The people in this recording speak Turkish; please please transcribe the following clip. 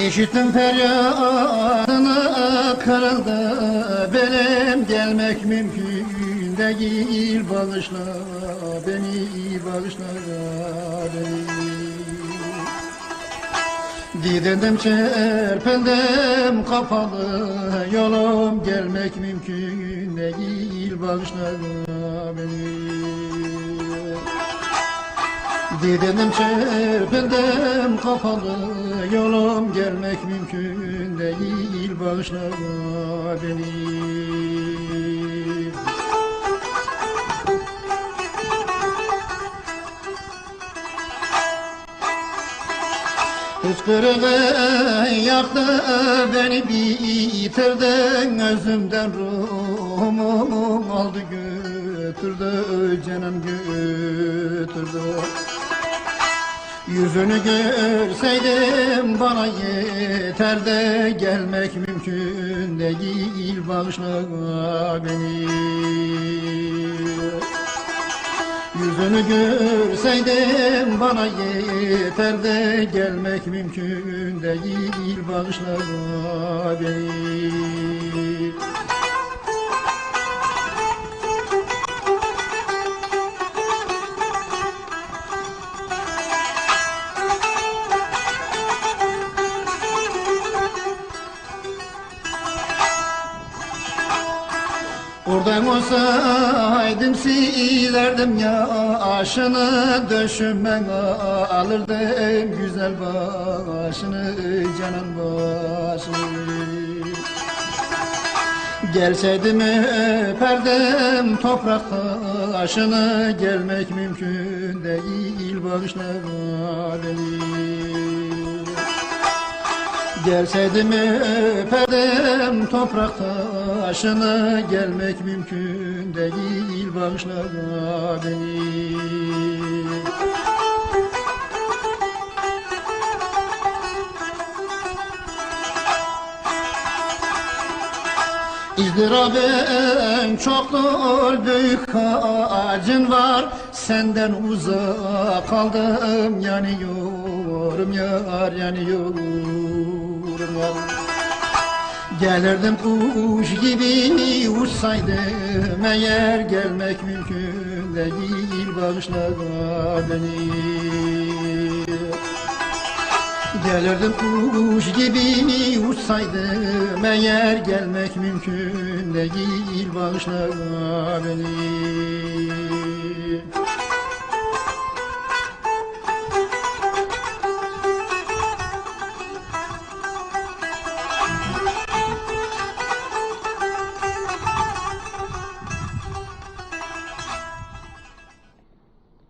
İşittim feryadını, kırıldı belim, gelmek mümkün değil, bağışla beni, bağışla beni. Didindim çırpındım kapalı yolum, gelmek mümkün değil, bağışla beni. Didindim çırpındım kapalı yolum, gelmek mümkün değil, bağışla beni. Hıçkırığı yaktı beni, bitirdin özümden ruhumu, aldı götürdü canım, götürdü. Yüzünü görseydim bana yeter de, gelmek mümkün değil, bağışla beni. Yüzünü görseydim bana yeter de, gelmek mümkün değil, bağışla beni. Oradan olsaydım silerdim yaşını, döşümden alırdım güzel başını, canan başını. Gelseydim öperdim toprak taşını, gelmek mümkün değil, bağışla beni. Gelseydim öperdim toprak taşını, gelmek mümkün değil, bağışla beni. İzdırabın çoktur, büyük acın var, senden uzak kaldım, yanıyorum yar, yanıyorum yar. Gelirdim kuş gibi uçsaydım eğer, gelmek mümkün değil, bağışla beni. Gelirdim kuş gibi uçsaydım eğer, gelmek mümkün değil, bağışla beni.